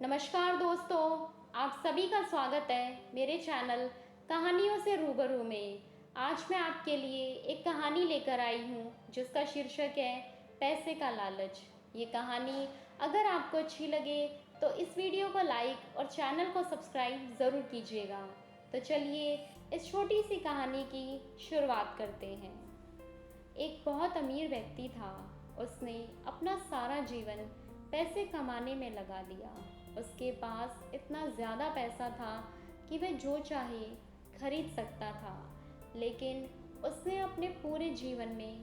नमस्कार दोस्तों, आप सभी का स्वागत है मेरे चैनल कहानियों से रूबरू में। आज मैं आपके लिए एक कहानी लेकर आई हूँ जिसका शीर्षक है पैसे का लालच। ये कहानी अगर आपको अच्छी लगे तो इस वीडियो को लाइक और चैनल को सब्सक्राइब ज़रूर कीजिएगा। तो चलिए इस छोटी सी कहानी की शुरुआत करते हैं। एक बहुत अमीर व्यक्ति था। उसने अपना सारा जीवन पैसे कमाने में लगा दिया। उसके पास इतना ज़्यादा पैसा था कि वह जो चाहे खरीद सकता था, लेकिन उसने अपने पूरे जीवन में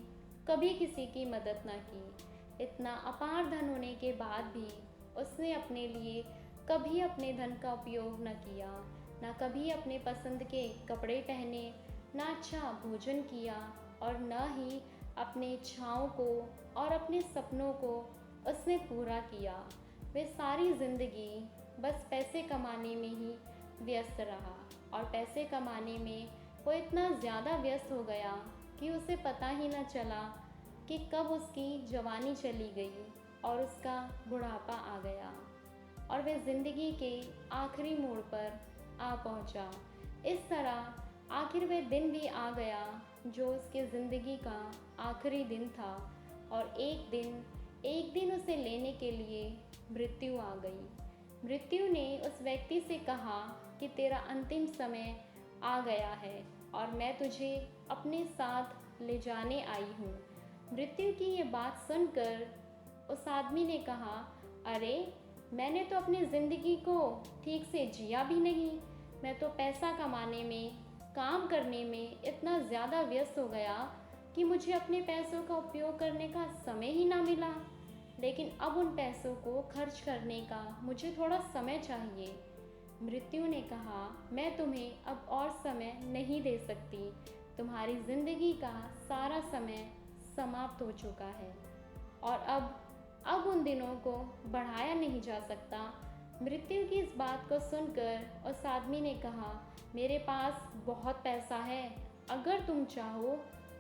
कभी किसी की मदद न की। इतना अपार धन होने के बाद भी उसने अपने लिए कभी अपने धन का उपयोग न किया, न कभी अपने पसंद के कपड़े पहने, न अच्छा भोजन किया और न ही अपनी इच्छाओं को और अपने सपनों को उसने पूरा किया। वह सारी ज़िंदगी बस पैसे कमाने में ही व्यस्त रहा और पैसे कमाने में वो इतना ज़्यादा व्यस्त हो गया कि उसे पता ही न चला कि कब उसकी जवानी चली गई और उसका बुढ़ापा आ गया और वह ज़िंदगी के आखिरी मोड़ पर आ पहुंचा। इस तरह आखिर वह दिन भी आ गया जो उसके ज़िंदगी का आखिरी दिन था और एक दिन उसे लेने के लिए मृत्यु आ गई। मृत्यु ने उस व्यक्ति से कहा कि तेरा अंतिम समय आ गया है और मैं तुझे अपने साथ ले जाने आई हूँ। मृत्यु की ये बात सुनकर उस आदमी ने कहा, अरे मैंने तो अपनी ज़िंदगी को ठीक से जिया भी नहीं। मैं तो पैसा कमाने में, काम करने में इतना ज़्यादा व्यस्त हो गया कि मुझे अपने पैसों का उपयोग करने का समय ही ना मिला। लेकिन अब उन पैसों को खर्च करने का मुझे थोड़ा समय चाहिए। मृत्यु ने कहा, मैं तुम्हें अब और समय नहीं दे सकती। तुम्हारी ज़िंदगी का सारा समय समाप्त हो चुका है और अब उन दिनों को बढ़ाया नहीं जा सकता। मृत्यु की इस बात को सुनकर उस आदमी ने कहा, मेरे पास बहुत पैसा है। अगर तुम चाहो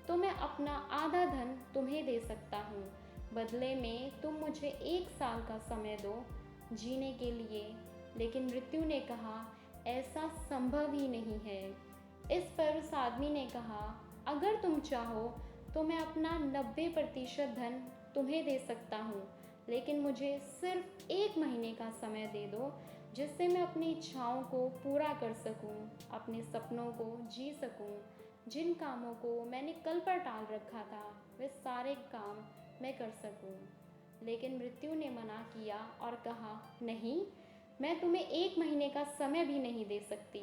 तो मैं अपना आधा धन तुम्हें दे सकता हूँ। बदले में तुम मुझे 1 साल का समय दो जीने के लिए। लेकिन मृत्यु ने कहा, ऐसा संभव ही नहीं है। इस पर उस आदमी ने कहा, अगर तुम चाहो तो मैं अपना 90% धन तुम्हें दे सकता हूँ, लेकिन मुझे सिर्फ 1 महीने का समय दे दो जिससे मैं अपनी इच्छाओं को पूरा कर सकूं, अपने सपनों को जी सकूं। जिन कामों को मैंने कल पर टाल रखा था वे सारे काम मैं कर सकूं। लेकिन मृत्यु ने मना किया और कहा, नहीं, मैं तुम्हें 1 महीने का समय भी नहीं दे सकती।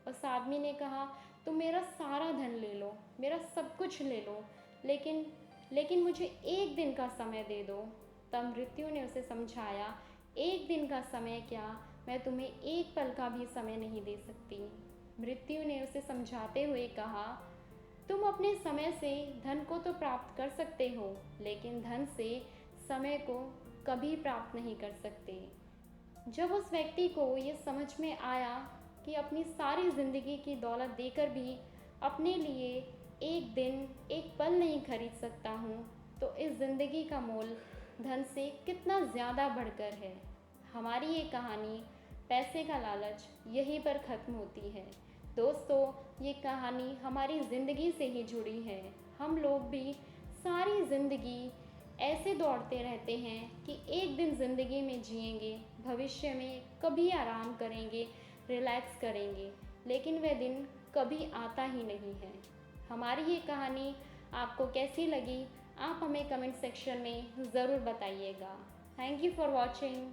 उस आदमी ने कहा, तुम मेरा सारा धन ले लो, मेरा सब कुछ ले लो, लेकिन मुझे 1 दिन का समय दे दो। तब मृत्यु ने उसे समझाया, 1 दिन का समय क्या, मैं तुम्हें 1 पल का भी समय नहीं दे सकती। मृत्यु ने उसे समझाते हुए कहा, तुम अपने समय से धन को तो प्राप्त कर सकते हो, लेकिन धन से समय को कभी प्राप्त नहीं कर सकते। जब उस व्यक्ति को ये समझ में आया कि अपनी सारी ज़िंदगी की दौलत देकर भी अपने लिए 1 दिन, 1 पल नहीं खरीद सकता हूँ, तो इस ज़िंदगी का मोल धन से कितना ज़्यादा बढ़कर है। हमारी ये कहानी पैसे का लालच यहीं पर ख़त्म होती है। दोस्तों, ये कहानी हमारी ज़िंदगी से ही जुड़ी है। हम लोग भी सारी ज़िंदगी ऐसे दौड़ते रहते हैं कि एक दिन ज़िंदगी में जिएंगे, भविष्य में कभी आराम करेंगे, रिलैक्स करेंगे, लेकिन वह दिन कभी आता ही नहीं है। हमारी ये कहानी आपको कैसी लगी, आप हमें कमेंट सेक्शन में ज़रूर बताइएगा। Thank you for watching.